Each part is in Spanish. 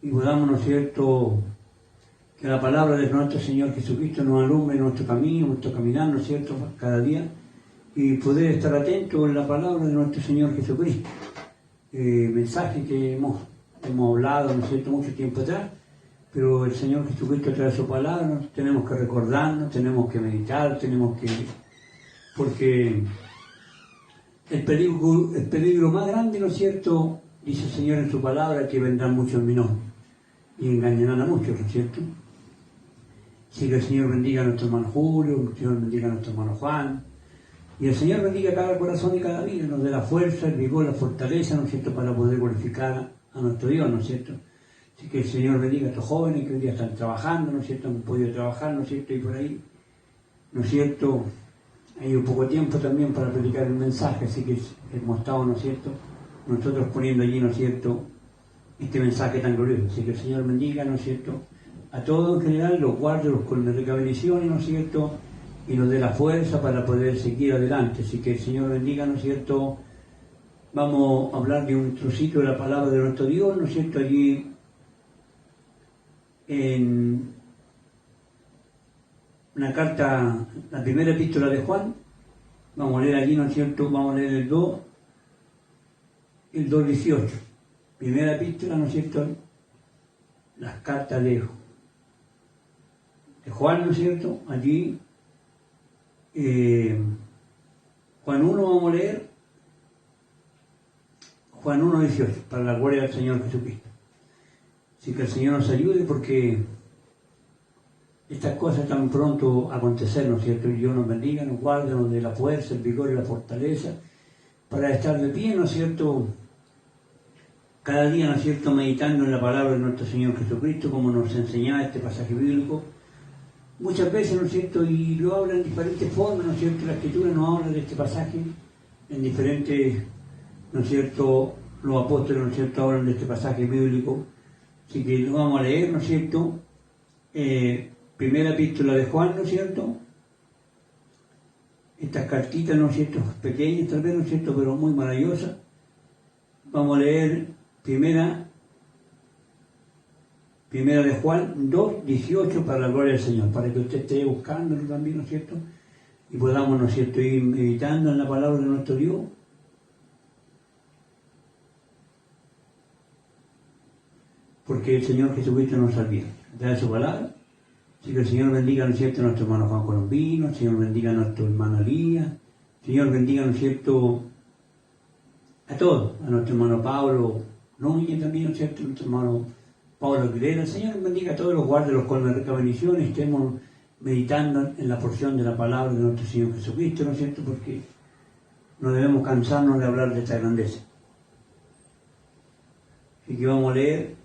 y podamos, ¿no es cierto?, que la palabra de nuestro Señor Jesucristo nos alumbre nuestro camino, nuestro caminar, ¿no es cierto?, cada día, y poder estar atentos en la palabra de nuestro Señor Jesucristo. Mensaje que hemos hablado, ¿no es cierto?, mucho tiempo atrás, pero el Señor Jesucristo trae su palabra, tenemos que recordarnos, tenemos que meditar, porque el peligro más grande, ¿no es cierto?, dice el Señor en su palabra, que vendrán muchos en mi nombre y engañarán a muchos, ¿no es cierto? Así que el Señor bendiga a nuestro hermano Julio, el Señor bendiga a nuestro hermano Juan, y el Señor bendiga cada corazón y cada vida, nos dé la fuerza, el vigor, la fortaleza, ¿no es cierto?, para poder glorificar a nuestro Dios, ¿no es cierto? Así que el Señor bendiga a estos jóvenes que hoy día están trabajando, ¿no es cierto?, han podido trabajar, ¿no es cierto?, y por ahí, ¿no es cierto?, hay un poco tiempo también para predicar el mensaje, así que hemos estado, ¿no es cierto?, nosotros poniendo allí, ¿no es cierto?, este mensaje tan glorioso. Así que el Señor bendiga, ¿no es cierto?, a todos en general, los guarde, los colme de bendiciones, ¿no es cierto?, y nos dé la fuerza para poder seguir adelante. Así que el Señor bendiga, ¿no es cierto?. Vamos a hablar de un trocito de la palabra de nuestro Dios, ¿no es cierto?, allí en una carta, la primera epístola de Juan. Vamos a leer allí, ¿no es cierto?, vamos a leer el 2:18. Primera epístola, ¿no es cierto?, las cartas de Juan, ¿no es cierto?, allí, Juan 1, vamos a leer, Juan 1:18, para la gloria del Señor Jesucristo. Así que el Señor nos ayude, porque estas cosas tan pronto a acontecer, ¿no es cierto?, y Dios nos bendiga, nos guarde, nos dé la fuerza, el vigor y la fortaleza, para estar de pie, ¿no es cierto?, cada día, ¿no es cierto?, meditando en la palabra de nuestro Señor Jesucristo, como nos enseñaba este pasaje bíblico. Muchas veces, ¿no es cierto?, y lo habla en diferentes formas, ¿no es cierto?, la Escritura nos habla de este pasaje en diferentes, ¿no es cierto?, los apóstoles, ¿no es cierto?, hablan de este pasaje bíblico. Así que lo vamos a leer, ¿no es cierto?, primera epístola de Juan, ¿no es cierto?, estas cartitas, ¿no es cierto?, pequeñas tal vez, ¿no es cierto?, pero muy maravillosas. Vamos a leer primera de Juan 2:18, para la gloria del Señor, para que usted esté buscándolo también, ¿no es cierto?, y podamos, ¿no es cierto?, ir meditando en la palabra de nuestro Dios. Porque el Señor Jesucristo nos salva, da su palabra. Así que el Señor bendiga, ¿no es cierto?, a nuestro hermano Juan Colombino, el Señor bendiga a nuestro hermano Elías, el Señor bendiga, ¿no es cierto?, a todos, a nuestro hermano Pablo Núñez también, ¿no es cierto?, a nuestro hermano Pablo Aguilera. El Señor bendiga a todos, los guarde, los colme de rica bendición, y estemos meditando en la porción de la palabra de nuestro Señor Jesucristo, ¿no es cierto?, porque no debemos cansarnos de hablar de esta grandeza. Así que vamos a leer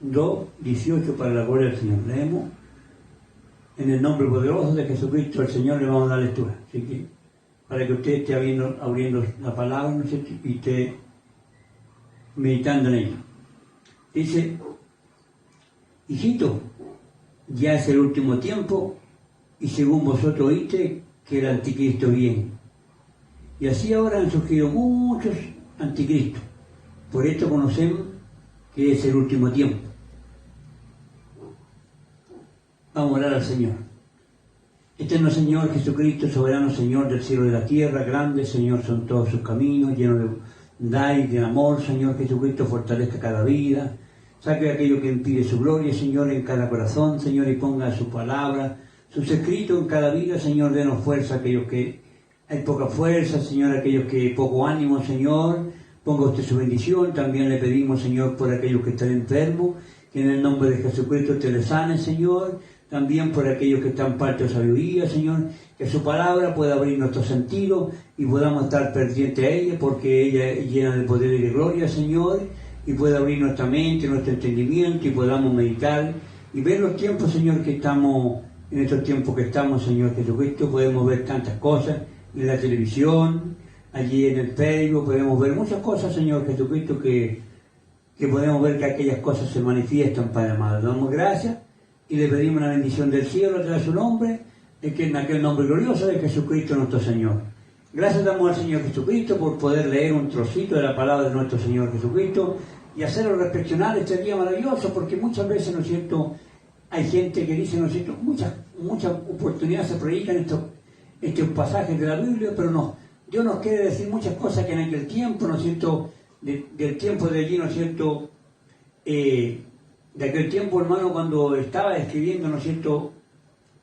2:18, para la gloria del Señor. Leemos en el nombre poderoso de Jesucristo, el Señor, le vamos a dar lectura. Así que para que usted esté abriendo la palabra, ¿no es cierto?, y esté meditando en ella. Dice: hijito, ya es el último tiempo, y según vosotros oíste que el anticristo viene. Y así ahora han surgido muchos anticristos. Por esto conocemos que es el último tiempo. Vamos a orar al Señor. Eterno Señor Jesucristo, soberano Señor del cielo y de la tierra, grande Señor son todos sus caminos, llenos de bondad y de amor. Señor Jesucristo, fortalezca cada vida, saque aquello que impide su gloria, Señor, en cada corazón, Señor, y ponga su palabra, sus escritos en cada vida. Señor, denos fuerza a aquellos que hay poca fuerza, Señor, a aquellos que hay poco ánimo, Señor, ponga usted su bendición. También le pedimos, Señor, por aquellos que están enfermos, que en el nombre de Jesucristo te les sane, Señor. También por aquellos que están parte de sabiduría, Señor, que su palabra pueda abrir nuestro sentido y podamos estar pendientes a ella, porque ella es llena de poder y de gloria, Señor, y pueda abrir nuestra mente, nuestro entendimiento, y podamos meditar y ver los tiempos, Señor, que estamos, en estos tiempos que estamos, Señor Jesucristo. Podemos ver tantas cosas en la televisión, allí en el Facebook, podemos ver muchas cosas, Señor Jesucristo, que podemos ver que aquellas cosas se manifiestan, Padre amado. Le damos gracias y le pedimos la bendición del cielo a través de su nombre, en aquel nombre glorioso de Jesucristo nuestro Señor. Gracias damos al Señor Jesucristo por poder leer un trocito de la palabra de nuestro Señor Jesucristo, y hacerlo reflexionar este día maravilloso, porque muchas veces, ¿no es cierto?, hay gente que dice, ¿no es cierto?, muchas oportunidades se predican estos pasajes de la Biblia, pero no, Dios nos quiere decir muchas cosas que en aquel tiempo, ¿no es cierto?, del tiempo de allí, ¿no es cierto?, de aquel tiempo, hermano, cuando estaba escribiendo, ¿no es cierto?,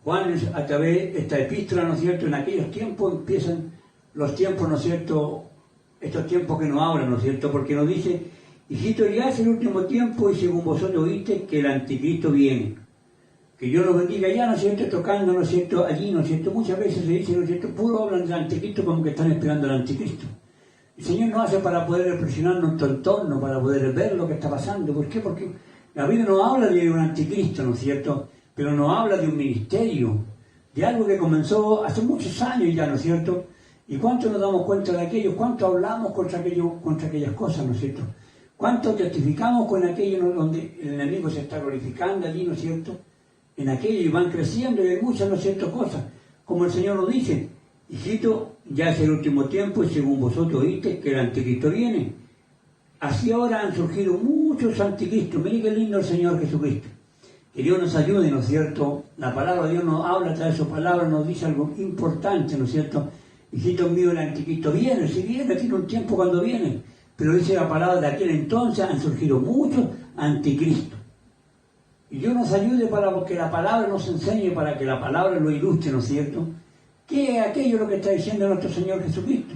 Juan a través de esta epístola, ¿no es cierto?, en aquellos tiempos empiezan los tiempos, ¿no es cierto?, estos tiempos que nos hablan, ¿no es cierto?, porque nos dice, hijito, ya es el último tiempo y según vosotros oíste que el anticristo viene. Que Dios los bendiga ya, ¿no es cierto?, tocando, ¿no es cierto?, allí, ¿no es cierto?, muchas veces se dice, ¿no es cierto?, puro hablan del anticristo como que están esperando al anticristo. El Señor nos hace para poder reflexionar nuestro entorno, para poder ver lo que está pasando. ¿Por qué? Porque la Biblia no habla de un anticristo, ¿no es cierto?, pero nos habla de un ministerio, de algo que comenzó hace muchos años ya, ¿no es cierto?, y cuánto nos damos cuenta de aquello, cuánto hablamos contra aquellas cosas, ¿no es cierto?, cuánto testificamos con aquello donde el enemigo se está glorificando allí, ¿no es cierto?, en aquello, y van creciendo, y hay muchas, ¿no es cierto?, cosas, como el Señor nos dice, hijito, ya es el último tiempo, y según vosotros oíste que el anticristo viene. Así ahora han surgido muchos anticristos. Mire qué lindo el Señor Jesucristo. Que Dios nos ayude, ¿no es cierto? La palabra de Dios nos habla a través de su palabra, nos dice algo importante, ¿no es cierto? Hijito mío, el anticristo viene, si viene, tiene un tiempo cuando viene. Pero dice la palabra, de aquel entonces han surgido muchos anticristos. Y Dios nos ayude para que la palabra nos enseñe, para que la palabra lo ilustre, ¿no es cierto? ¿Qué es aquello lo que está diciendo nuestro Señor Jesucristo?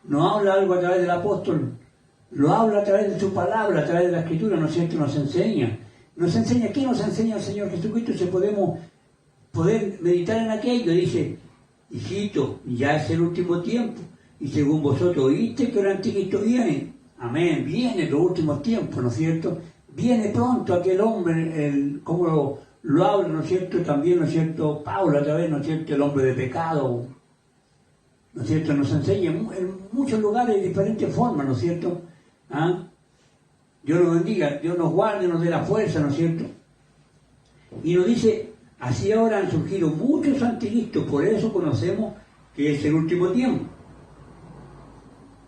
Nos habla algo a través del apóstol, lo habla a través de su palabra, a través de la Escritura, ¿no es cierto? Nos enseña. ¿Qué nos enseña el Señor Jesucristo? Si podemos poder meditar en aquello. Dice, hijito, ya es el último tiempo, y según vosotros oíste que el anticristo viene. Amén, viene los últimos tiempos, ¿no es cierto? Viene pronto aquel hombre, como lo habla, ¿no es cierto?, también, ¿no es cierto?, Pablo a través, ¿no es cierto?, el hombre de pecado, ¿no es cierto?, nos enseña en muchos lugares de diferentes formas, ¿no es cierto? ¿Ah? Dios nos bendiga, Dios nos guarde, nos dé la fuerza, ¿no es cierto? Y nos dice, así ahora han surgido muchos anticristos, por eso conocemos que es el último tiempo.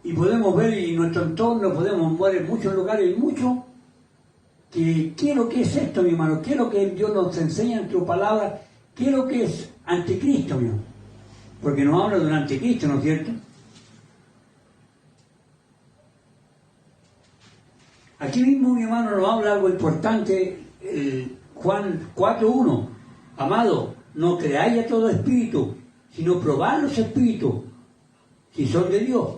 Y podemos ver en nuestro entorno, podemos ver en muchos lugares, y mucho. ¿Qué es lo que es esto, mi hermano? ¿Qué es lo que Dios nos enseña en tu palabra? ¿Qué es lo que es anticristo, mi hermano? Porque nos habla de un anticristo, ¿no es cierto? Aquí mismo, mi hermano, nos habla algo importante, Juan 4:1. Amado, no creáis a todo espíritu, sino probad los espíritus, si son de Dios,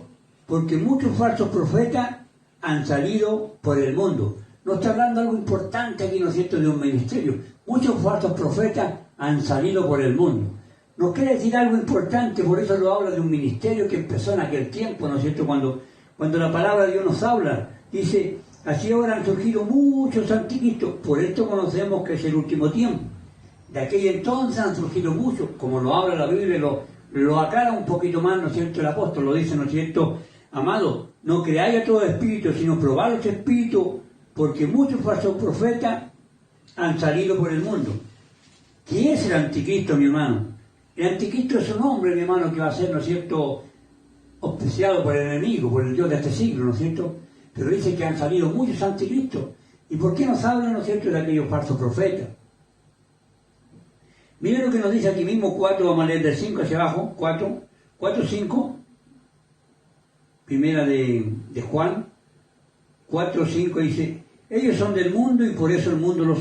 porque muchos falsos profetas han salido por el mundo. Nos está hablando algo importante aquí, ¿no es cierto?, de un ministerio. Muchos falsos profetas han salido por el mundo. Nos quiere decir algo importante, por eso lo habla de un ministerio que empezó en aquel tiempo, ¿no es cierto?, cuando la palabra de Dios nos habla. Dice, así ahora han surgido muchos anticristos, por esto conocemos que es el último tiempo. De aquel entonces han surgido muchos, como lo habla la Biblia, lo aclara un poquito más, ¿no es cierto?, el apóstol lo dice, ¿no es cierto?, amado, no creáis a todo espíritu, sino probad los espíritus, porque muchos falsos profetas han salido por el mundo. ¿Qué es el anticristo, mi hermano? El anticristo es un hombre, mi hermano, que va a ser, ¿no es cierto?, auspiciado por el enemigo, por el Dios de este siglo, ¿no es cierto? Pero dice que han salido muchos anticristos. ¿Y por qué nos hablan, ¿no es cierto?, de aquellos falsos profetas? Miren lo que nos dice aquí mismo 4, vamos a leer del 5 hacia abajo, 4, 5, primera de Juan, 4, 5, dice, ellos son del mundo y por eso el mundo los...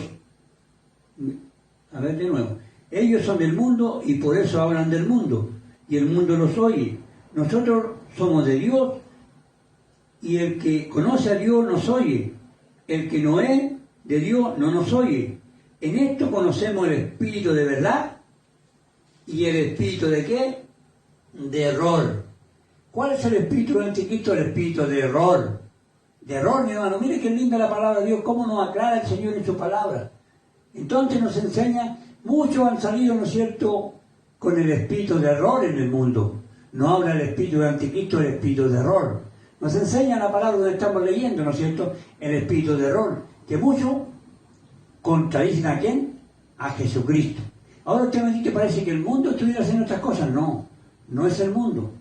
A ver de nuevo. Ellos son del mundo y por eso hablan del mundo, y el mundo los oye. Nosotros somos de Dios y el que conoce a Dios nos oye. El que no es de Dios no nos oye. En esto conocemos el espíritu de verdad y el espíritu de ¿qué? De error. ¿Cuál es el espíritu del anticristo? El espíritu de error. De error, mi hermano. Mire qué linda la palabra de Dios, cómo nos aclara el Señor en su palabra. Entonces nos enseña, muchos han salido, ¿no es cierto?, con el espíritu de error en el mundo. No habla el espíritu del anticristo, el espíritu de error. Nos enseña la palabra donde estamos leyendo, ¿no es cierto?, el espíritu de error. Que muchos contradicen a ¿quién? A Jesucristo. Ahora usted me dice que parece que el mundo estuviera haciendo estas cosas. No, no es el mundo.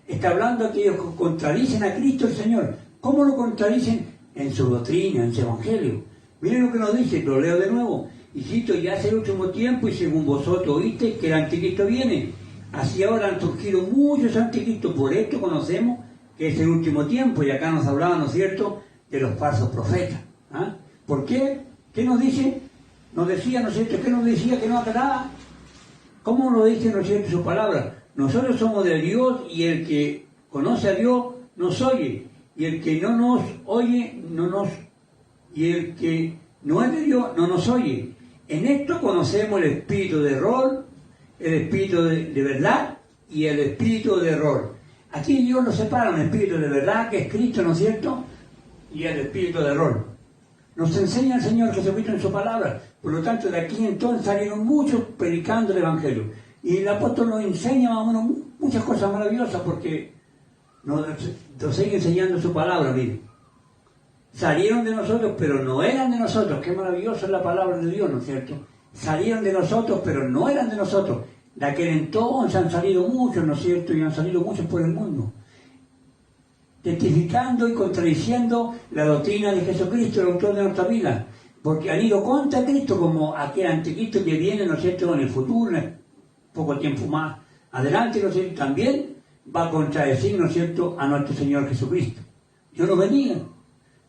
Está hablando de aquellos que contradicen a Cristo el Señor. ¿Cómo lo contradicen? en su doctrina, en su evangelio. Miren lo que nos dice, lo leo de nuevo. Hijito, ya es el último tiempo y según vosotros oíste que el anticristo viene. Así ahora han surgido muchos anticristos, por esto conocemos que es el último tiempo, y acá nos hablaba, ¿no es cierto?, de los falsos profetas. ¿Ah? ¿Por qué? ¿Qué nos dice? Nos decía, ¿no es cierto?, ¿qué nos decía que no aclaraba? ¿Cómo nos dice, ¿no es cierto?, su palabra? Nosotros somos de Dios y el que conoce a Dios nos oye, y el que no nos oye, y el que no es de Dios no nos oye. En esto conocemos el espíritu de error, el espíritu de verdad y el espíritu de error. Aquí Dios nos separa un espíritu de verdad, que es Cristo, ¿no es cierto?, y el espíritu de error. Nos enseña el Señor Jesucristo en su palabra. Por lo tanto, de aquí entonces salieron muchos predicando el Evangelio. Y el apóstol nos enseña más o menos muchas cosas maravillosas porque nos sigue enseñando su palabra, miren. Salieron de nosotros, pero no eran de nosotros. Qué maravillosa es la palabra de Dios, ¿no es cierto? Salieron de nosotros, pero no eran de nosotros. De aquel entonces han salido muchos, ¿no es cierto? Y han salido muchos por el mundo, testificando y contradiciendo la doctrina de Jesucristo, el autor de nuestra vida, porque han ido contra Cristo, como aquel anticristo que viene, ¿no es cierto?, en el futuro, en poco tiempo más adelante, ¿no es cierto?, también va a contradecir, ¿no es cierto?, a nuestro Señor Jesucristo. Yo no venía.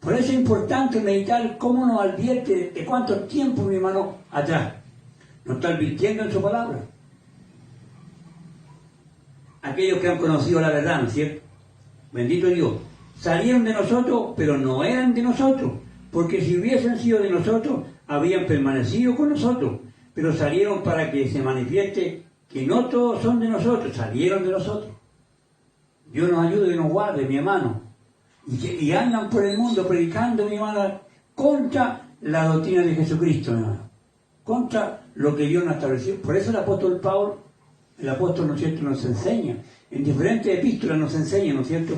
Por eso es importante meditar cómo nos advierte de cuánto tiempo, mi hermano, atrás nos está advirtiendo en su palabra. Aquellos que han conocido la verdad, ¿no es cierto? Bendito Dios. Salieron de nosotros, pero no eran de nosotros, porque si hubiesen sido de nosotros, habrían permanecido con nosotros, pero salieron para que se manifieste que no todos son de nosotros, salieron de nosotros. Dios nos ayude y nos guarde, mi hermano. Y andan por el mundo predicando, mi hermano, contra la doctrina de Jesucristo, mi hermano, contra lo que Dios nos estableció. Por eso el apóstol Pablo, el apóstol, ¿no es cierto?, nos enseña, en diferentes epístolas nos enseña, ¿no es cierto?,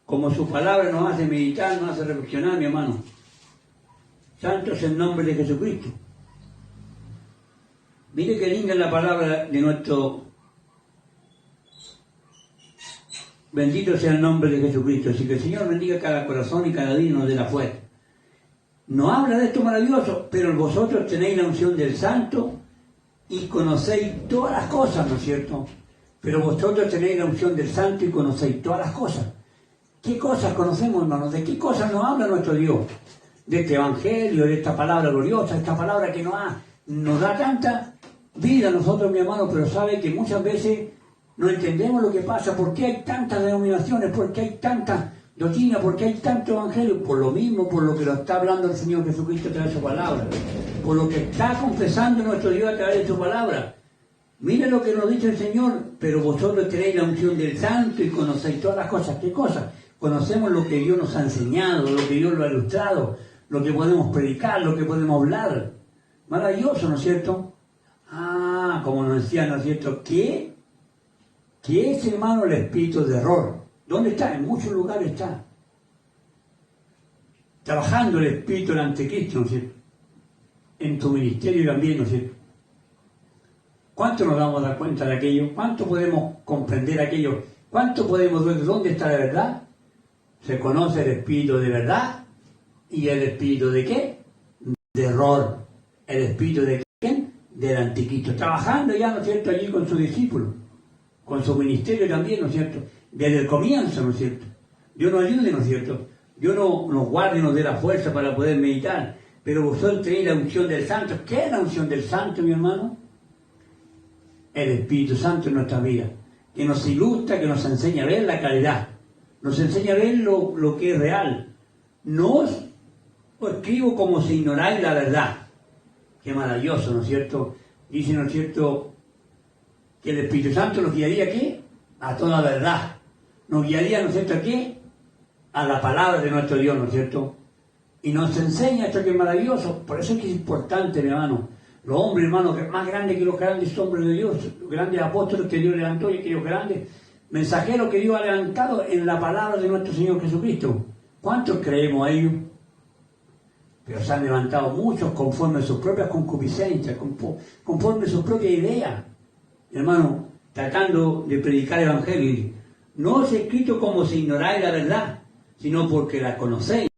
como su palabra nos hace meditar, nos hace reflexionar, mi hermano. Santo es el nombre de Jesucristo. Mire qué linda es la palabra de nuestro... Bendito sea el nombre de Jesucristo. Así que el Señor bendiga cada corazón y cada día nos dé la fuerza. No habla de esto maravilloso, pero vosotros tenéis la unción del Santo y conocéis todas las cosas, ¿no es cierto? Pero vosotros tenéis la unción del Santo y conocéis todas las cosas. ¿Qué cosas conocemos, hermanos? ¿De qué cosas nos habla nuestro Dios? De este Evangelio, de esta palabra gloriosa, esta palabra que nos da tanta vida a nosotros, mi hermano, pero sabe que muchas veces no entendemos lo que pasa, por qué hay tantas denominaciones, por qué hay tanta doctrina, por qué hay tanto evangelio, por lo mismo, por lo que lo está hablando el Señor Jesucristo a través de su palabra, por lo que está confesando nuestro Dios a través de su palabra. Miren lo que nos dice el Señor, pero vosotros tenéis la unción del Santo y conocéis todas las cosas. ¿Qué cosas? Conocemos lo que Dios nos ha enseñado, lo que Dios lo ha ilustrado, lo que podemos predicar, lo que podemos hablar. Maravilloso, ¿no es cierto? Ah, como nos decía, ¿no es cierto? ¿Qué es, hermano, el espíritu de error? ¿Dónde está? En muchos lugares está. Trabajando el espíritu del anticristo, ¿no es cierto? En tu ministerio también, ¿no es cierto? ¿Cuánto nos damos a dar cuenta de aquello? ¿Cuánto podemos comprender aquello? ¿Cuánto podemos ver dónde está la verdad? Se conoce el espíritu de verdad y el espíritu de ¿qué? De error. El espíritu de ¿quién? Del anticristo. Trabajando ya, ¿no es cierto?, allí con sus discípulos, con su ministerio también, ¿no es cierto? Desde el comienzo, ¿no es cierto? Dios nos ayude, ¿no es cierto? Dios nos guarde y nos dé la fuerza para poder meditar. Pero vosotros tenéis la unción del Santo. ¿Qué es la unción del Santo, mi hermano? El Espíritu Santo en nuestra vida, que nos ilustra, que nos enseña a ver la claridad, nos enseña a ver lo que es real. No os escribo como si ignoráis la verdad. Qué maravilloso, ¿no es cierto? Dice, ¿no es cierto?, que el Espíritu Santo nos guiaría, ¿qué? A toda la verdad. Nos guiaría, ¿no es cierto?, ¿a qué? A la palabra de nuestro Dios, ¿no es cierto? Y nos enseña esto que es maravilloso. Por eso es que es importante, mi hermano. Los hombres, hermanos, más grandes que los grandes hombres de Dios, los grandes apóstoles que Dios levantó y aquellos grandes mensajeros que Dios ha levantado en la palabra de nuestro Señor Jesucristo. ¿Cuántos creemos a ellos? Pero se han levantado muchos conforme a sus propias concupiscencias, conforme a sus propias ideas. Hermano, tratando de predicar el Evangelio. No os he escrito como si ignoráis la verdad, sino porque la conocéis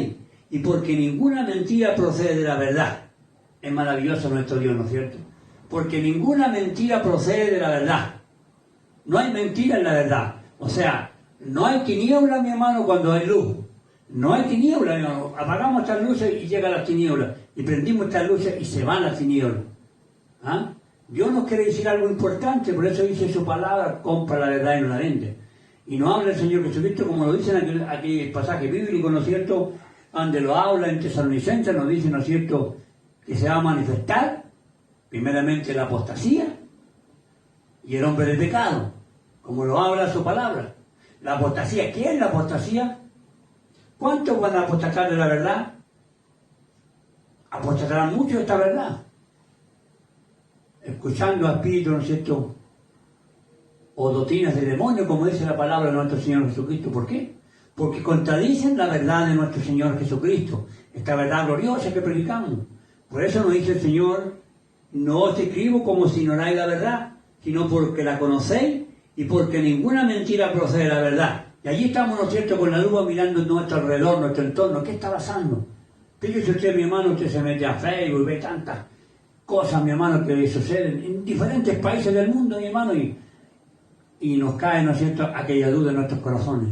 y porque ninguna mentira procede de la verdad. Es maravilloso nuestro Dios, ¿no es cierto? Porque ninguna mentira procede de la verdad. No hay mentira en la verdad. O sea, no hay tiniebla, mi hermano, cuando hay luz. No hay tiniebla, mi hermano. Apagamos estas luces y llegan las tinieblas. Y prendimos estas luces y se van las tinieblas. ¿Ah? Dios nos quiere decir algo importante, por eso dice su palabra, compra la verdad y no la vende. Y no habla el Señor Jesucristo como lo dice en aquel pasaje bíblico, ¿no es cierto? Donde lo habla en Tesalonicenses, nos dice, ¿no es cierto?, que se va a manifestar primeramente la apostasía y el hombre de pecado, como lo habla su palabra. La apostasía, ¿qué es la apostasía? ¿Cuántos van a apostatar de la verdad? Apostatarán mucho de esta verdad, escuchando a espíritus, ¿no es cierto?, o doctrinas de demonio, como dice la palabra de nuestro Señor Jesucristo. ¿Por qué? Porque contradicen la verdad de nuestro Señor Jesucristo, esta verdad gloriosa que predicamos. Por eso nos dice el Señor, no os escribo como si ignoráis la verdad, sino porque la conocéis y porque ninguna mentira procede de la verdad. Y allí estamos, ¿no es cierto?, con la lupa mirando nuestro alrededor, nuestro entorno. ¿Qué está pasando? Fíjese usted, mi hermano, usted se mete a Facebook y ve tantas cosas, mi hermano, que suceden en diferentes países del mundo, mi hermano, y nos cae, ¿no es cierto?, aquella duda en nuestros corazones.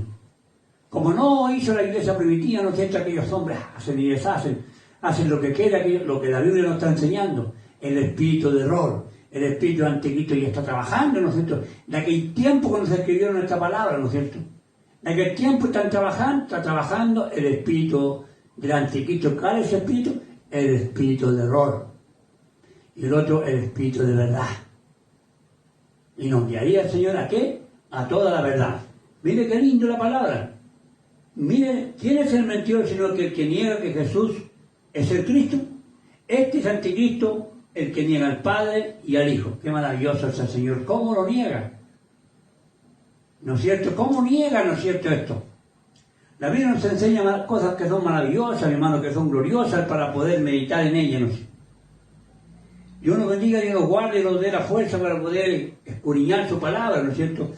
Como no hizo la iglesia primitiva, ¿no es cierto?, aquellos hombres hacen y deshacen, hacen lo que quiera, lo que la Biblia nos está enseñando. El espíritu de error, el espíritu de anticristo ya está trabajando, ¿no es cierto?, de aquel tiempo cuando se escribieron esta palabra, ¿no es cierto?, de aquel tiempo está trabajando el espíritu del anticristo. ¿Cuál es ese espíritu? El espíritu de error. Y el otro, el espíritu de verdad. Y nos guiaría el Señor ¿a qué? A toda la verdad. Mire qué lindo la palabra. Mire, ¿quién es el mentiroso sino que el que niega que Jesús es el Cristo? Este es anticristo, el que niega al Padre y al Hijo. Qué maravilloso es el Señor. ¿Cómo lo niega? ¿No es cierto? ¿Cómo niega, no es cierto, esto? La Biblia nos enseña cosas que son maravillosas, mi hermano, que son gloriosas para poder meditar en ellas, ¿no? Dios nos bendiga, Dios nos guarde y nos dé la fuerza para poder escudriñar su palabra, ¿no es cierto?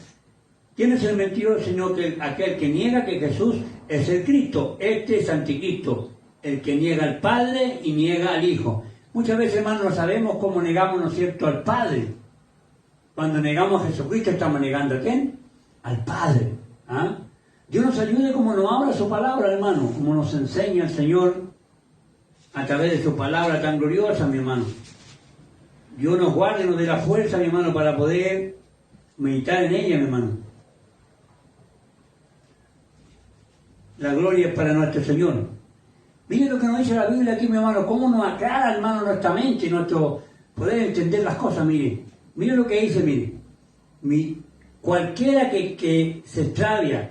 ¿Quién es el mentiroso sino que aquel que niega que Jesús es el Cristo? Este es anticristo, el que niega al Padre y niega al Hijo. Muchas veces, hermanos, no sabemos cómo negamos, ¿no es cierto?, al Padre. Cuando negamos a Jesucristo, ¿estamos negando a quién? Al Padre. ¿Ah? Dios nos ayude como nos habla su palabra, hermano, como nos enseña el Señor a través de su palabra tan gloriosa, mi hermano. Dios nos guarde y nos dé la fuerza, mi hermano, para poder meditar en ella, mi hermano. La gloria es para nuestro Señor. Mire lo que nos dice la Biblia aquí, mi hermano, cómo nos aclara, hermano, nuestra mente y nuestro poder entender las cosas, mire. Mire lo que dice, mire. Cualquiera que se extravia,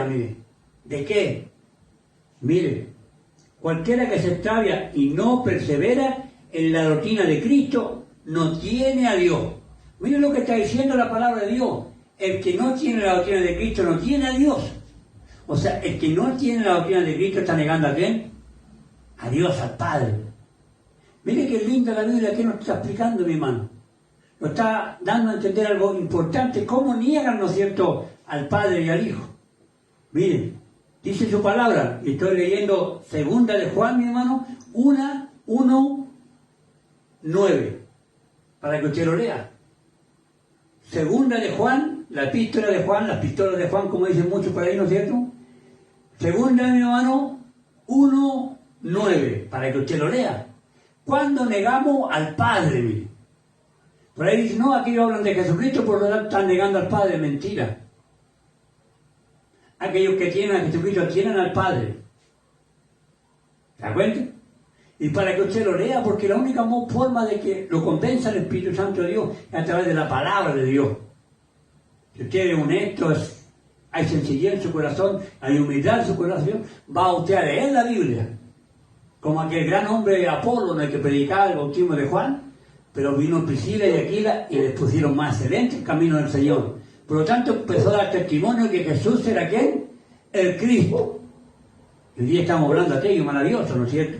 mire. ¿De qué? Mire, cualquiera que se extravia y no persevera en la doctrina de Cristo, no tiene a Dios. Mire lo que está diciendo la palabra de Dios. El que no tiene la doctrina de Cristo no tiene a Dios. O sea, el que no tiene la doctrina de Cristo está negando a quién? A Dios, al Padre. Mire qué linda la Biblia que nos está explicando, mi hermano. Nos está dando a entender algo importante. ¿Cómo niegan, ¿no es cierto?, al Padre y al Hijo? Miren, dice su palabra, y estoy leyendo 2 de Juan, mi hermano, 1:9, para que usted lo lea. 2 de Juan, la epístola de Juan, las pistolas de Juan, como dicen muchos por ahí, ¿no es cierto? 2, mi hermano, 1:9, para que usted lo lea. Cuando negamos al Padre, mire. Por ahí dicen, no, aquellos hablan de Jesucristo, por lo tanto están negando al Padre. Mentira. Aquellos que tienen a Jesucristo tienen al Padre. ¿Se da cuenta? Y para que usted lo lea, porque la única forma de que lo convenza el Espíritu Santo de Dios es a través de la palabra de Dios. Si usted es honesto, hay sencillez en su corazón, hay humildad en su corazón, va usted a leer la Biblia. Como aquel gran hombre Apolo en el que predicaba el bautismo de Juan, pero vino Priscila y Aquila y les pusieron más excelente el camino del Señor. Por lo tanto, empezó a dar testimonio que Jesús era ¿quién? El Cristo. Y hoy día estamos hablando de aquello maravilloso, ¿no es cierto?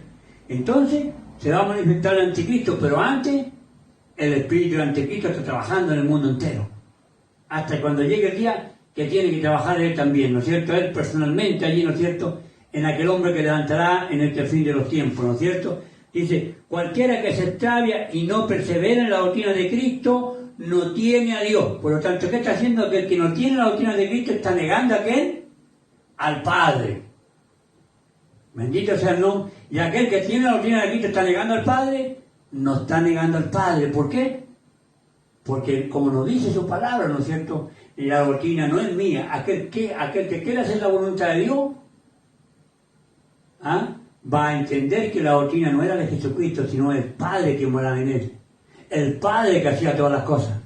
Entonces, se va a manifestar el anticristo, pero antes, el espíritu del anticristo está trabajando en el mundo entero. Hasta cuando llegue el día que tiene que trabajar él también, ¿no es cierto? Él personalmente allí, ¿no es cierto?, en aquel hombre que levantará en este fin de los tiempos, ¿no es cierto? Dice, cualquiera que se extravia y no persevera en la doctrina de Cristo, no tiene a Dios. Por lo tanto, ¿qué está haciendo? Que el que no tiene la doctrina de Cristo está negando a ¿quién? Al Padre. Bendito sea el nombre. Y aquel que tiene la doctrina de Cristo está negando al Padre, no está negando al Padre. ¿Por qué? Porque como nos dice su palabra, ¿no es cierto? La doctrina no es mía. Aquel que quiere hacer la voluntad de Dios, va a entender que la doctrina no era de Jesucristo, sino el Padre que moraba en él. El Padre que hacía todas las cosas.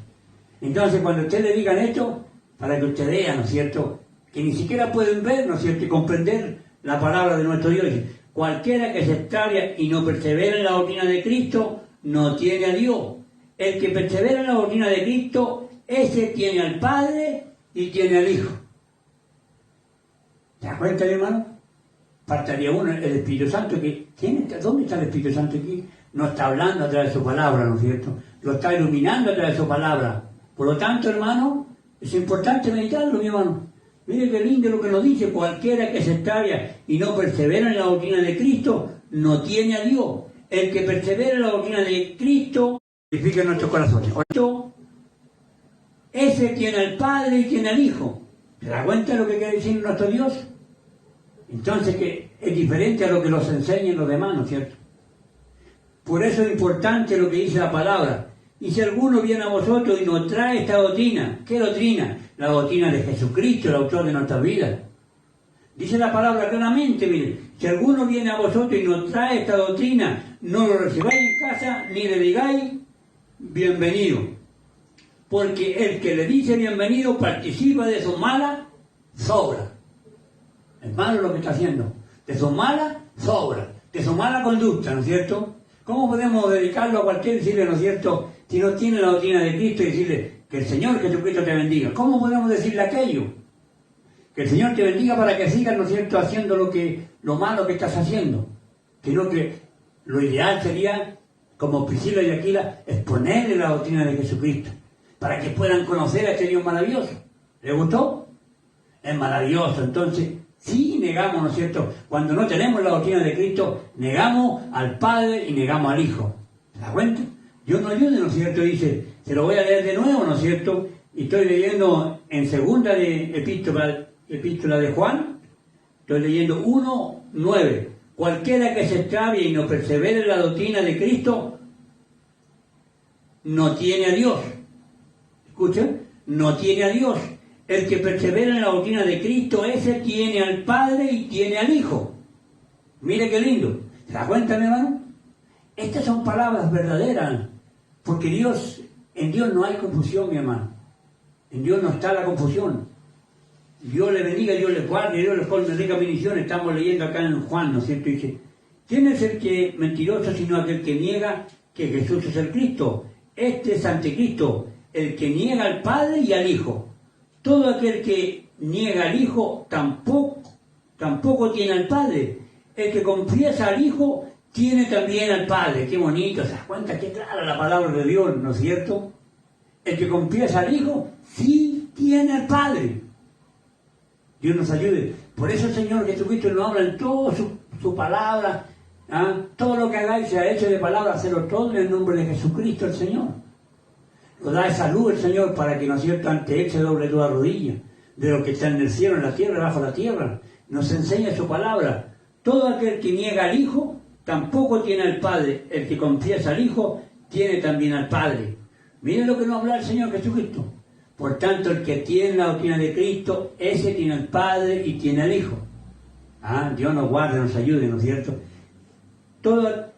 Entonces, cuando ustedes le digan esto, para que usted vea, ¿no es cierto?, que ni siquiera pueden ver, ¿no es cierto?, y comprender la palabra de nuestro Dios. Dice, cualquiera que se extravia y no persevera en la doctrina de Cristo, no tiene a Dios. El que persevera en la doctrina de Cristo, ese tiene al Padre y tiene al Hijo. ¿Te das cuenta, mi hermano? Faltaría uno, el Espíritu Santo, que ¿dónde está el Espíritu Santo aquí? No está hablando a través de su palabra, ¿no es cierto? Lo está iluminando a través de su palabra. Por lo tanto, hermano, es importante meditarlo, mi hermano. Mire qué lindo lo que nos dice, cualquiera que se extravia y no persevera en la doctrina de Cristo, no tiene a Dios. El que persevera en la doctrina de Cristo, vivifica nuestros corazones. Ese tiene al Padre y tiene al Hijo. ¿Se da cuenta de lo que quiere decir nuestro Dios? Entonces, que es diferente a lo que nos enseñan los demás, ¿no es cierto? Por eso es importante lo que dice la palabra. Y si alguno viene a vosotros y nos trae esta doctrina, ¿qué doctrina? La doctrina de Jesucristo, el autor de nuestras vidas. Dice la palabra claramente, miren, si alguno viene a vosotros y nos trae esta doctrina, no lo recibáis en casa ni le digáis bienvenido. Porque el que le dice bienvenido participa de su mala sobra. Es malo lo que está haciendo. De su mala sobra, de su mala conducta, ¿no es cierto? ¿Cómo podemos dedicarlo a cualquier decirle, ¿no es cierto?, si no tiene la doctrina de Cristo y decirle que el Señor Jesucristo te bendiga? ¿Cómo podemos decirle aquello? Que el Señor te bendiga para que sigas, ¿no es cierto?, haciendo lo malo que estás haciendo. Sino que lo ideal sería, como Priscila y Aquila, exponerle la doctrina de Jesucristo, para que puedan conocer a este Dios maravilloso. ¿Le gustó? Es maravilloso. Entonces, sí negamos, ¿no es cierto? Cuando no tenemos la doctrina de Cristo, negamos al Padre y negamos al Hijo. ¿Se da cuenta? Dios nos ayude, ¿no es cierto? Dice, se lo voy a leer de nuevo, ¿no es cierto? Y estoy leyendo en segunda de epístola de Juan, estoy leyendo 1:9. Cualquiera que se extravie y no persevere en la doctrina de Cristo, no tiene a Dios. ¿Escuchan? No tiene a Dios. El que persevera en la doctrina de Cristo, ese tiene al Padre y tiene al Hijo. Mire qué lindo. ¿Se da cuenta, mi hermano? Estas son palabras verdaderas. Porque en Dios no hay confusión, mi hermano. En Dios no está la confusión. Dios le bendiga, Dios le guarde, Dios le ponga rica bendición. Estamos leyendo acá en Juan, ¿no es cierto? Dice, ¿quién es el que mentiroso sino aquel que niega que Jesús es el Cristo? Este es anticristo, el que niega al Padre y al Hijo. Todo aquel que niega al Hijo tampoco tiene al Padre. El que confiesa al Hijo tiene también al Padre. Qué bonito, ¿se das cuenta? Qué clara la palabra de Dios, ¿no es cierto? El que confiesa al Hijo sí tiene al Padre. Dios nos ayude. Por eso el Señor Jesucristo nos habla en toda su palabra. Todo lo que hagáis sea hecho de palabra, hacerlo todo en el nombre de Jesucristo el Señor. Nos da salud el Señor para que, ¿no es cierto?, ante Él se doble toda rodilla, de lo que está en el cielo, en la tierra, bajo la tierra. Nos enseña su palabra. Todo aquel que niega al Hijo tampoco tiene al Padre. El que confiesa al Hijo tiene también al Padre. Miren lo que nos habla el Señor Jesucristo. Por tanto, el que tiene la doctrina de Cristo, ese tiene al Padre y tiene al Hijo. Dios nos guarde, nos ayude, ¿no es cierto? Todo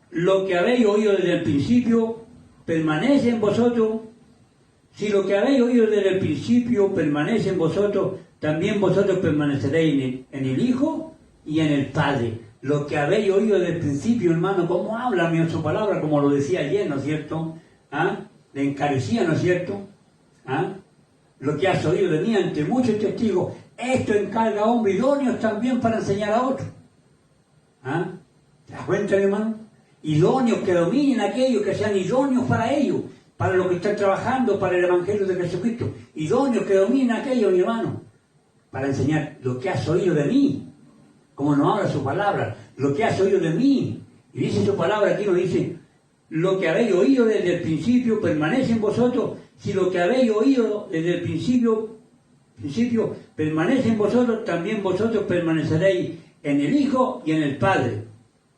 lo que habéis oído desde el principio permanece en vosotros. Si lo que habéis oído desde el principio permanece en vosotros, también vosotros permaneceréis en el Hijo y en el Padre. Lo que habéis oído desde el principio, hermano, ¿cómo habla en su palabra? Como lo decía ayer, ¿no es cierto? Le encarecía, ¿no es cierto? Lo que has oído de mí ante muchos testigos, esto encarga a hombres idóneos también para enseñar a otros. ¿Te das cuenta, hermano? Idóneos que dominen aquellos que sean idóneos para ellos, para los que están trabajando para el Evangelio de Jesucristo. Idóneos que dominen aquellos, mi hermano, para enseñar lo que has oído de mí. como nos habla su palabra, lo que has oído de mí. Y dice su palabra aquí, nos dice, lo que habéis oído desde el principio permanece en vosotros. Si lo que habéis oído desde el principio permanece en vosotros, también vosotros permaneceréis en el Hijo y en el Padre.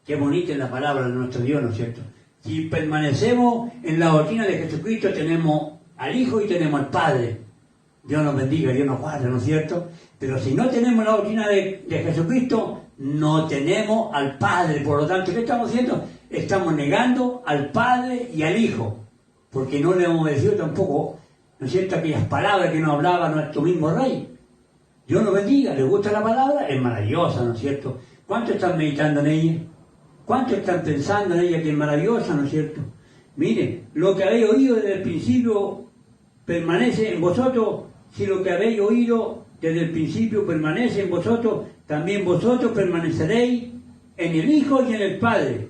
Qué bonita es la palabra de nuestro Dios, ¿no es cierto? Si permanecemos en la doctrina de Jesucristo, tenemos al Hijo y tenemos al Padre. Dios nos bendiga, Dios nos guarde, ¿no es cierto? Pero si no tenemos la doctrina de Jesucristo, no tenemos al Padre. Por lo tanto, ¿qué estamos haciendo? Estamos negando al Padre y al Hijo, porque no le hemos obedecido tampoco, ¿no es cierto?, aquellas palabras que nos hablaba nuestro mismo Rey. Dios nos bendiga, ¿les gusta la palabra? Es maravillosa, ¿no es cierto? ¿Cuántos están meditando en ella? ¿Cuántos están pensando en ella que es maravillosa, ¿no es cierto? Mire, lo que habéis oído desde el principio permanece en vosotros. Si lo que habéis oído desde el principio permanece en vosotros, también vosotros permaneceréis en el Hijo y en el Padre.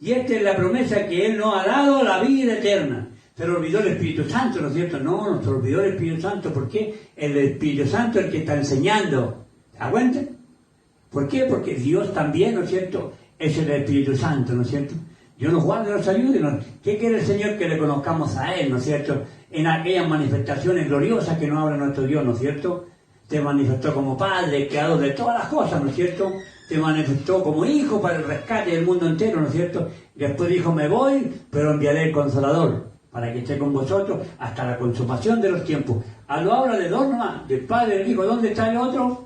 Y esta es la promesa que Él nos ha dado, la vida eterna. Se le olvidó el Espíritu Santo, ¿no es cierto? No, no se olvidó el Espíritu Santo. ¿Por qué? El Espíritu Santo es el que está enseñando. ¿Se da cuenta? ¿Por qué? Porque Dios también, ¿no es cierto?, es el Espíritu Santo, ¿no es cierto? Dios nos guarde, nos ayude. ¿Qué quiere el Señor? Que le conozcamos a Él, ¿no es cierto? En aquellas manifestaciones gloriosas que nos habla nuestro Dios, ¿no es cierto? Te manifestó como Padre, creador de todas las cosas, ¿no es cierto? Te manifestó como Hijo para el rescate del mundo entero, ¿no es cierto? Y después dijo, me voy, pero enviaré el Consolador, para que esté con vosotros hasta la consumación de los tiempos. A lo habla de dos nomás, del Padre y del Hijo. ¿Dónde está el otro?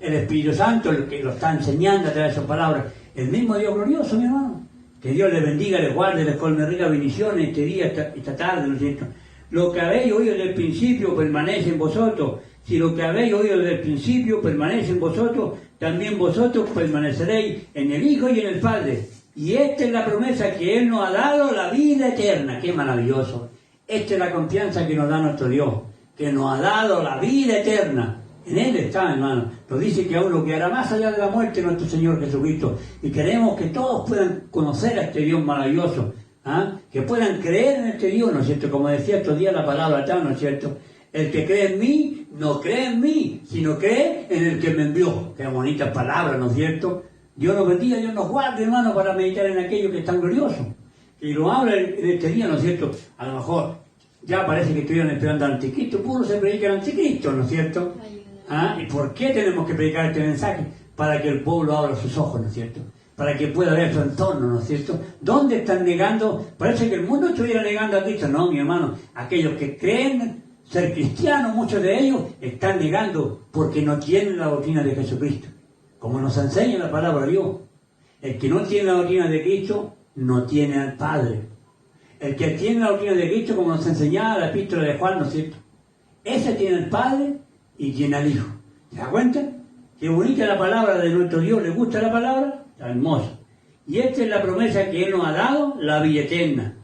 El Espíritu Santo, el que lo está enseñando a través de sus palabras. El mismo Dios glorioso, mi hermano. Que Dios les bendiga, les guarde, les colme ricas bendiciones este día, esta tarde, ¿no es cierto? Lo que habéis oído desde el principio permanece en vosotros. Si lo que habéis oído desde el principio permanece en vosotros, también vosotros permaneceréis en el Hijo y en el Padre. Y esta es la promesa que Él nos ha dado, la vida eterna. ¡Qué maravilloso! Esta es la confianza que nos da nuestro Dios, que nos ha dado la vida eterna. En Él está, hermano. Nos dice que aún lo que hará más allá de la muerte nuestro Señor Jesucristo. Y queremos que todos puedan conocer a este Dios maravilloso, que puedan creer en este Dios, ¿no es cierto? Como decía estos días la palabra acá, ¿no es cierto? El que cree en mí, no cree en mí, sino cree en el que me envió. Qué bonita palabra, ¿no es cierto? Dios nos bendiga, Dios nos guarde, hermano, para meditar en aquello que es tan glorioso. Y lo habla en este día, ¿no es cierto? A lo mejor ya parece que estuvieran esperando al anticristo, puro se predica el anticristo, ¿no es cierto? ¿Y por qué tenemos que predicar este mensaje? Para que el pueblo abra sus ojos, ¿no es cierto? Para que pueda ver su entorno, ¿no es cierto? ¿Dónde están negando? Parece que el mundo estuviera negando a Cristo. No, mi hermano, aquellos que creen ser cristianos, muchos de ellos están negando porque no tienen la doctrina de Jesucristo. Como nos enseña la palabra de Dios. El que no tiene la doctrina de Cristo, no tiene al Padre. El que tiene la doctrina de Cristo, como nos enseñaba la epístola de Juan, ¿no es cierto? Ese tiene al Padre y tiene al Hijo. ¿Se da cuenta? Qué bonita la palabra de nuestro Dios. ¿Le gusta la palabra? Está hermosa. Y esta es la promesa que Él nos ha dado, la vida eterna.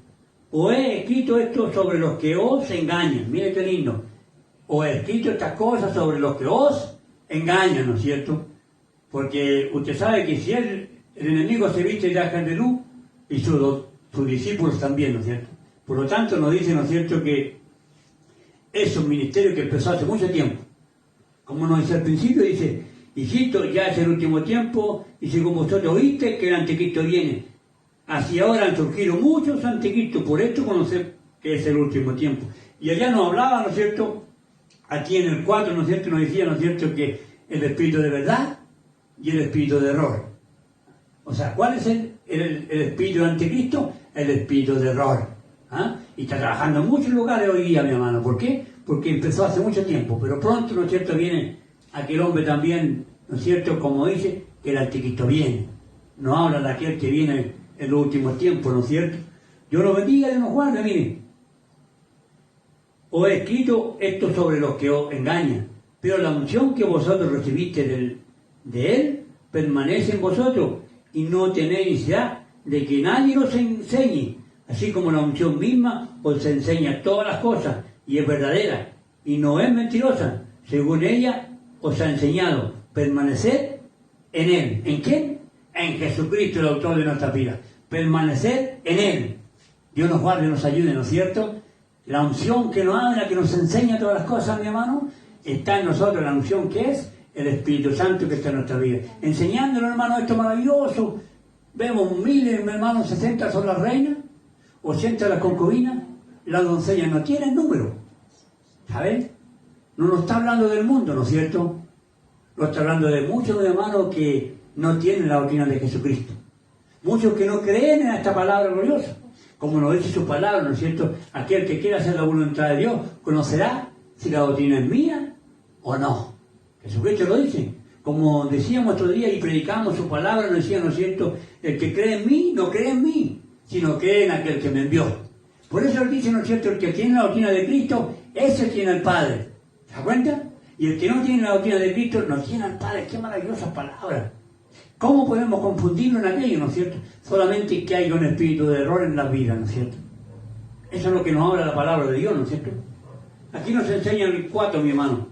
Os he escrito esto sobre los que os engañan. Mire qué lindo. Os he escrito estas cosas sobre los que os engañan, ¿no es cierto? Porque usted sabe que si el enemigo se viste de ángel de luz, y sus discípulos también, ¿no es cierto? Por lo tanto nos dice, ¿no es cierto?, que es un ministerio que empezó hace mucho tiempo. Como nos dice al principio, dice, hijito, ya es el último tiempo, y según vosotros oíste que el anticristo viene. Así ahora han surgido muchos anticristos, por esto conocer que es el último tiempo. Y allá nos hablaba, ¿no es cierto?, aquí en el 4, ¿no es cierto?, nos decía, ¿no es cierto?, que el espíritu de verdad y el espíritu de error. O sea, ¿cuál es el espíritu del anticristo? El espíritu de error. Y está trabajando en muchos lugares hoy día, mi hermano. ¿Por qué? Porque empezó hace mucho tiempo, pero pronto, ¿no es cierto?, viene aquel hombre también, ¿no es cierto?, como dice, que el anticristo viene. No habla de aquel que viene en los últimos tiempos, ¿no es cierto? Dios nos bendiga, Dios nos guarde, mire. Os he escrito esto sobre los que os engañan, pero la unción que vosotros recibiste de Él permanece en vosotros, y no tenéis necesidad de que nadie os enseñe, así como la unción misma os enseña todas las cosas, y es verdadera, y no es mentirosa. Según ella os ha enseñado, permanecer en Él. ¿En quién? En Jesucristo, el autor de nuestra vida. Permanecer en Él. Dios nos guarde y nos ayude, ¿no es cierto? La unción que nos habla, que nos enseña todas las cosas, mi hermano, está en nosotros. La unción que es el Espíritu Santo que está en nuestra vida. Enseñándole, hermano, esto maravilloso. Vemos miles, hermanos, 60 son las reinas, 80 las concubinas, las doncellas no tienen número. ¿Sabes? No nos está hablando del mundo, ¿no es cierto? Nos está hablando de muchos hermanos que no tienen la doctrina de Jesucristo. Muchos que no creen en esta palabra gloriosa. Como nos dice su palabra, ¿no es cierto? Aquel que quiera hacer la voluntad de Dios conocerá si la doctrina es mía o no. Jesucristo lo dice. Como decíamos otro día y predicamos su palabra, nos decía, ¿no es cierto? El que cree en mí, no cree en mí, sino cree en aquel que me envió. Por eso él dice, ¿no es cierto? El que tiene la doctrina de Cristo, ese tiene al Padre. ¿Se da cuenta? Y el que no tiene la doctrina de Cristo, no tiene al Padre. ¡Qué maravillosas palabras! ¿Cómo podemos confundirlo en aquello, no es cierto? Solamente que hay un espíritu de error en la vida, ¿no es cierto? Eso es lo que nos habla la palabra de Dios, ¿no es cierto? Aquí nos enseña el 4, mi hermano.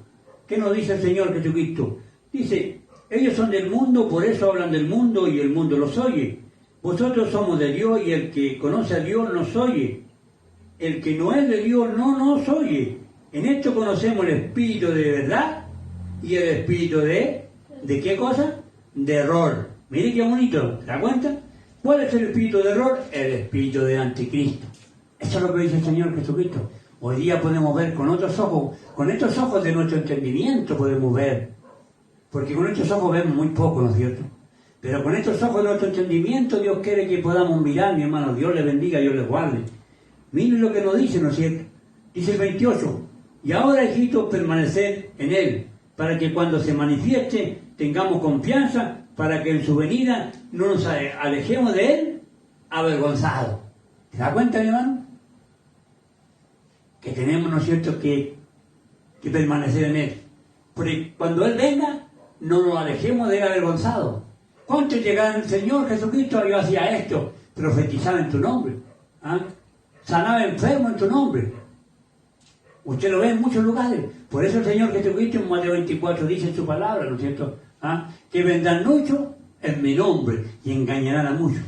¿Qué nos dice el Señor Jesucristo? Dice, ellos son del mundo, por eso hablan del mundo y el mundo los oye. Vosotros somos de Dios y el que conoce a Dios nos oye. El que no es de Dios no nos oye. En esto conocemos el espíritu de verdad y el espíritu ¿de qué cosa? De error. Mire qué bonito, ¿se da cuenta? ¿Cuál es el espíritu de error? El espíritu de anticristo. Eso es lo que dice el Señor Jesucristo. Hoy día podemos ver con otros ojos, con estos ojos de nuestro entendimiento podemos ver. Porque con estos ojos vemos muy poco, ¿no es cierto? Pero con estos ojos de nuestro entendimiento Dios quiere que podamos mirar, mi hermano. Dios le bendiga, Dios le guarde. Miren lo que nos dice, ¿no es cierto? Dice el 28. Y ahora, hijitos, permaneced en Él, para que cuando se manifieste tengamos confianza, para que en su venida no nos alejemos de Él avergonzados. ¿Se da cuenta, mi hermano? Que tenemos, ¿no es cierto?, que permanecer en Él. Porque cuando Él venga, no nos alejemos de Él avergonzados. ¿Cuántos llegaron al Señor Jesucristo? Yo hacía esto, profetizaba en tu nombre, ¿ah? Sanaba enfermos en tu nombre. Usted lo ve en muchos lugares. Por eso el Señor Jesucristo en Mateo 24 dice en su palabra, ¿no es cierto? ¿Ah? Que vendrán muchos en mi nombre y engañarán a muchos.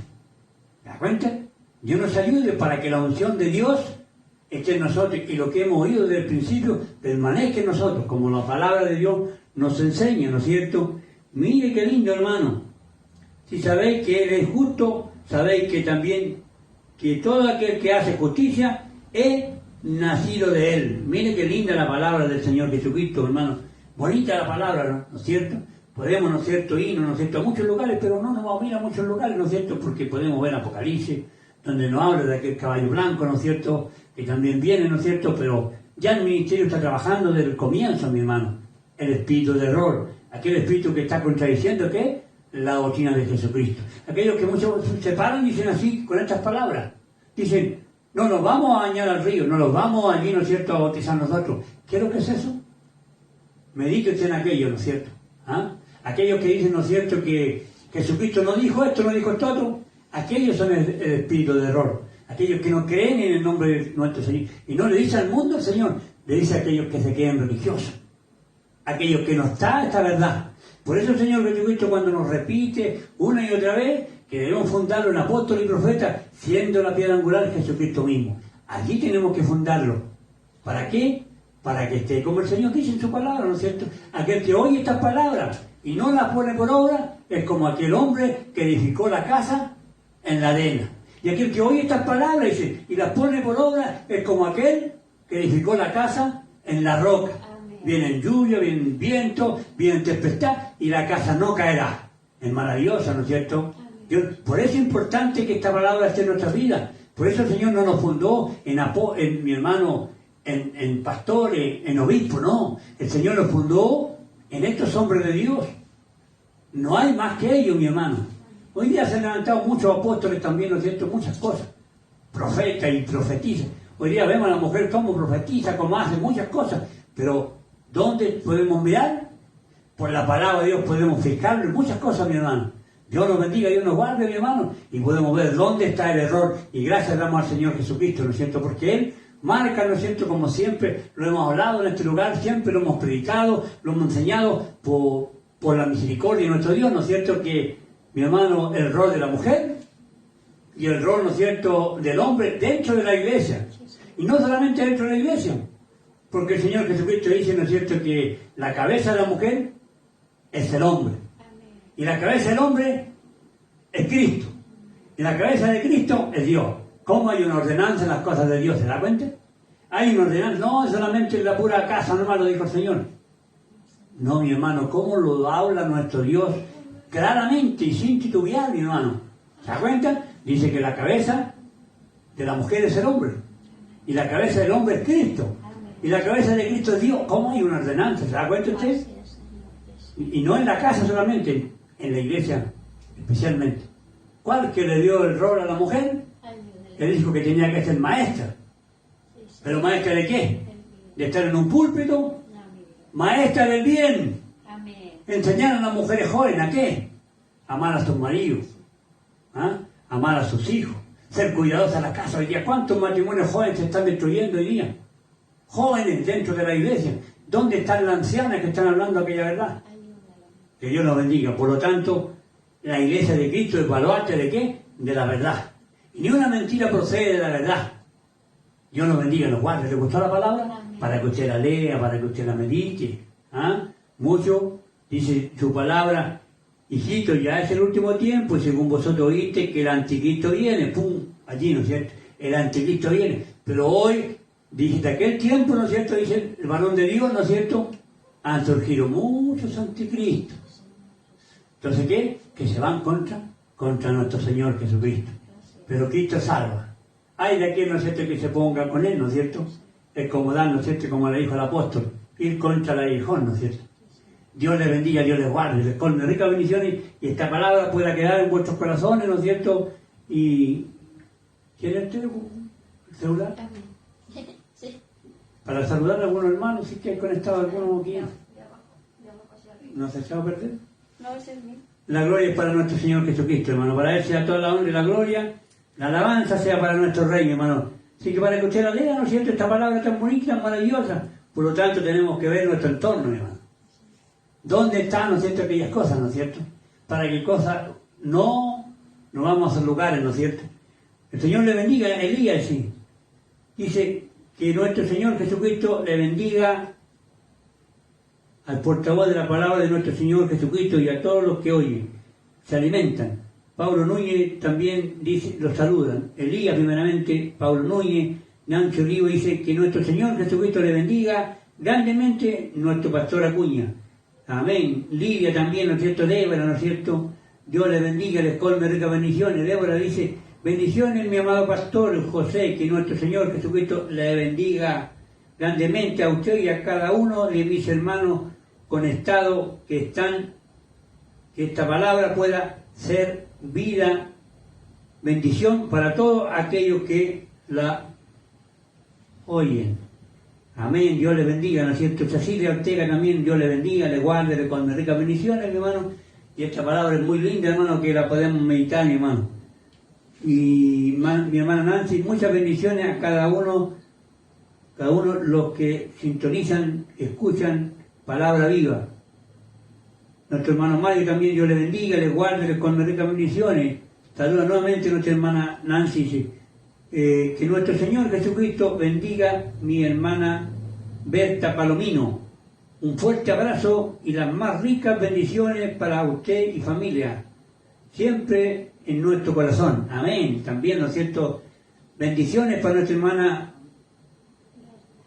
¿Se da cuenta? Dios nos ayude para que la unción de Dios esté en nosotros y lo que hemos oído desde el principio permanezca en nosotros, como la palabra de Dios nos enseña, ¿no es cierto? Mire qué lindo, hermano. Si sabéis que Él es justo, sabéis que también que todo aquel que hace justicia es nacido de Él. Mire qué linda la palabra del Señor Jesucristo, hermano. Bonita la palabra, ¿no es cierto? Podemos, ¿no es cierto?, irnos, ¿no es cierto?, a muchos lugares, pero no nos vamos a ir a muchos lugares, ¿no es cierto?, porque podemos ver Apocalipsis, donde nos habla de aquel caballo blanco, ¿no es cierto?, que también viene, ¿no es cierto?, pero ya el ministerio está trabajando desde el comienzo, mi hermano. El espíritu de error, aquel espíritu que está contradiciendo, ¿qué? La doctrina de Jesucristo. Aquellos que muchos se paran y dicen así, con estas palabras. Dicen, no nos vamos a bañar al río, no nos vamos allí, ¿no es cierto?, a bautizar nosotros. ¿Qué es lo que es eso? Medítense en aquello, ¿no es cierto? ¿Ah? Aquellos que dicen, ¿no es cierto?, que Jesucristo no dijo esto, no dijo esto otro. Aquellos son el espíritu de error. Aquellos que no creen en el nombre de nuestro Señor. Y no le dice al mundo al Señor, le dice a aquellos que se queden religiosos. Aquellos que no está esta verdad. Por eso el Señor Jesucristo cuando nos repite una y otra vez que debemos fundarlo en apóstol y profeta, siendo la piedra angular Jesucristo mismo. Allí tenemos que fundarlo. ¿Para qué? Para que esté como el Señor dice en su palabra, ¿no es cierto? Aquel que oye estas palabras y no las pone por obra es como aquel hombre que edificó la casa en la arena. Y aquel que oye estas palabras dice, y las pone por obra es como aquel que edificó la casa en la roca. Viene lluvia, viene viento, viene tempestad y la casa no caerá. Es maravillosa, ¿no es cierto? Dios, por eso es importante que esta palabra esté en nuestra vida. Por eso el Señor no nos fundó en mi hermano, en pastores, en obispos, no. El Señor nos fundó en estos hombres de Dios. No hay más que ellos, mi hermano. Hoy día se han levantado muchos apóstoles también, ¿no es cierto? Muchas cosas. Profeta y profetiza. Hoy día vemos a la mujer como profetiza, como hace muchas cosas. Pero, ¿dónde podemos mirar? Por la palabra de Dios podemos fijarlo en muchas cosas, mi hermano. Dios nos bendiga, Dios nos guarde, mi hermano. Y podemos ver dónde está el error. Y gracias damos al Señor Jesucristo, ¿no es cierto? Porque Él marca, ¿no es cierto?, como siempre lo hemos hablado en este lugar, siempre lo hemos predicado, lo hemos enseñado por la misericordia de nuestro Dios, ¿no es cierto?, que, mi hermano, el rol de la mujer y el rol, ¿no es cierto?, del hombre dentro de la iglesia. Y no solamente dentro de la iglesia, porque el Señor Jesucristo dice, ¿no es cierto?, que la cabeza de la mujer es el hombre. Y la cabeza del hombre es Cristo. Y la cabeza de Cristo es Dios. ¿Cómo hay una ordenanza en las cosas de Dios? ¿Se da cuenta? Hay una ordenanza, no solamente en la pura casa, nomás lo dijo el Señor. No, mi hermano, ¿cómo lo habla nuestro Dios? Claramente y sin titubear, mi hermano. ¿Se da cuenta? Dice que la cabeza de la mujer es el hombre. Y la cabeza del hombre es Cristo. Y la cabeza de Cristo es Dios. ¿Cómo hay una ordenanza? ¿Se da cuenta usted? Y no en la casa solamente, en la iglesia especialmente. ¿Cuál que le dio el rol a la mujer? Él dijo que tenía que ser maestra. ¿Pero maestra de qué? ¿De estar en un púlpito? Maestra del bien. Enseñar a las mujeres jóvenes ¿a qué? Amar a sus maridos. ¿Ah? Amar a sus hijos. Ser cuidadosos a la casa. Hoy día, ¿cuántos matrimonios jóvenes se están destruyendo hoy día? Jóvenes dentro de la iglesia. ¿Dónde están las ancianas que están hablando aquella verdad? Que Dios los bendiga. Por lo tanto, la iglesia de Cristo es baluarte de qué? De la verdad. Y ni una mentira procede de la verdad. Dios nos bendiga, nos guarde. ¿Le gustó la palabra? Para que usted la lea, para que usted la medite. ¿Ah? Mucho, dice su palabra, hijito, ya es el último tiempo, y según vosotros oíste que el anticristo viene, ¡pum! Allí, ¿no es cierto? El anticristo viene. Pero hoy, dice, de aquel tiempo, ¿no es cierto? Dice el varón de Dios, ¿no es cierto? Han surgido muchos anticristos. Entonces, ¿qué? Que se van contra nuestro Señor Jesucristo. Pero Cristo salva. Hay de aquel, ¿no es cierto?, que se ponga con él, ¿no es cierto? Es como dar, ¿no es cierto?, como le dijo el apóstol, ir contra el aguijón, ¿no es cierto? Dios les bendiga, Dios les guarde, les colme ricas bendiciones y esta palabra pueda quedar en vuestros corazones, ¿no es cierto? Y ¿tiene usted el celular? Sí. Para saludar a algunos hermanos, si es que hay conectado alguno aquí. ¿No se ha echado a perder? No, ese es mío. La gloria es para nuestro Señor Jesucristo, hermano. Para Él sea toda la honra y la gloria. La alabanza sea para nuestro Rey, hermano. Así que para que usted la lea, ¿no es cierto?, esta palabra tan bonita, tan maravillosa. Por lo tanto, tenemos que ver nuestro entorno, hermano. ¿Dónde están, no es cierto?, aquellas cosas, ¿no es cierto? Para que cosas no vamos a lugares, ¿no es cierto? El Señor le bendiga a Elías, sí. Dice que nuestro Señor Jesucristo le bendiga al portavoz de la palabra de nuestro Señor Jesucristo y a todos los que oyen, se alimentan. Pablo Núñez también dice, los saludan. Elías primeramente, Pablo Núñez, Nancy Olivo dice que nuestro Señor Jesucristo le bendiga grandemente nuestro pastor Acuña. Amén. Lidia también, ¿no es cierto? Débora, ¿no es cierto? Dios le bendiga, les colme ricas bendiciones. Débora dice, bendiciones mi amado pastor José, que nuestro Señor Jesucristo le bendiga grandemente a usted y a cada uno de mis hermanos conectados que están, que esta palabra pueda ser vida, bendición para todos aquellos que la oyen. Amén, Dios le bendiga, ¿no es cierto? Cecilia Ortega también, Dios le bendiga, le guarde, le conceda ricas bendiciones, mi hermano. Y esta palabra es muy linda, hermano, que la podemos meditar, mi hermano. Y mi hermana Nancy, muchas bendiciones a cada uno los que sintonizan, escuchan palabra viva. Nuestro hermano Mario también, Dios le bendiga, le guarde, le conceda ricas bendiciones. Saluda nuevamente a nuestra hermana Nancy, sí. Que nuestro Señor Jesucristo bendiga mi hermana Berta Palomino. Un fuerte abrazo y las más ricas bendiciones para usted y familia. Siempre en nuestro corazón. Amén. También, ¿no es cierto? Bendiciones para nuestra hermana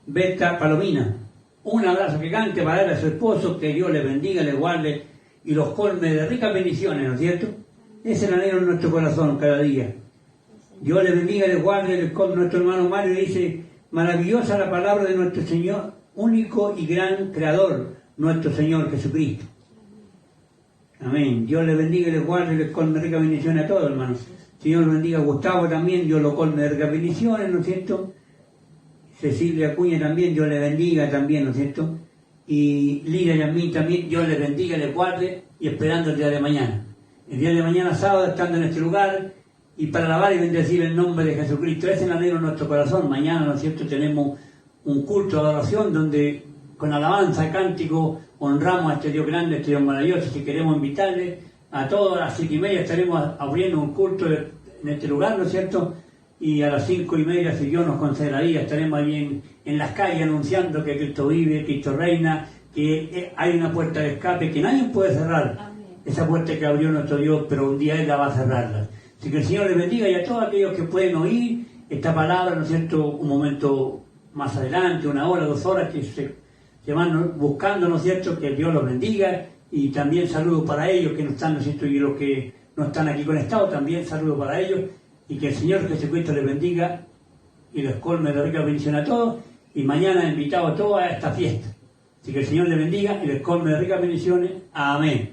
Berta Palomina. Un abrazo gigante para él, a su esposo. Que Dios le bendiga, le guarde y los colme de ricas bendiciones, ¿no es cierto? Ese es el anhelo en nuestro corazón cada día. Dios le bendiga, le guarde, le colme. Nuestro hermano Mario dice, maravillosa la palabra de nuestro Señor, único y gran Creador, nuestro Señor Jesucristo. Amén. Dios le bendiga, le guarde, le colme ricas bendiciones a todos, hermanos. Señor bendiga a Gustavo también, Dios lo colme de ricas bendiciones, ¿no es cierto? Cecilia Acuña también, Dios le bendiga también, ¿no es cierto? Y Lidia y a mí también, Dios le bendiga, le guarde y esperando el día de mañana. El día de mañana, sábado, estando en este lugar y para alabar y bendecir el nombre de Jesucristo. Ese es el anhelo de nuestro corazón. Mañana, ¿no es cierto?, tenemos un culto de adoración donde con alabanza, cántico, honramos a este Dios grande, a este Dios maravilloso. Si queremos invitarle a todos, a las 7:30 estaremos abriendo un culto en este lugar, ¿no es cierto? Y a las 5:30, si Dios nos concederá, estaremos allí en las calles anunciando que Cristo vive, Cristo reina, que hay una puerta de escape que nadie puede cerrar. Amén. Esa puerta que abrió nuestro Dios, pero un día Él la va a cerrarla. Así que el Señor les bendiga y a todos aquellos que pueden oír esta palabra, ¿no es cierto?, un momento más adelante, 1 hora, 2 horas, que se van buscando, ¿no es cierto?, que Dios los bendiga. Y también saludo para ellos que no están, ¿no es cierto?, y los que no están aquí conectados, también saludo para ellos. Y que el Señor Jesucristo les bendiga y les colme de rica bendición a todos. Y mañana he invitado a todos a esta fiesta. Así que el Señor les bendiga y les colme de ricas bendiciones. Amén.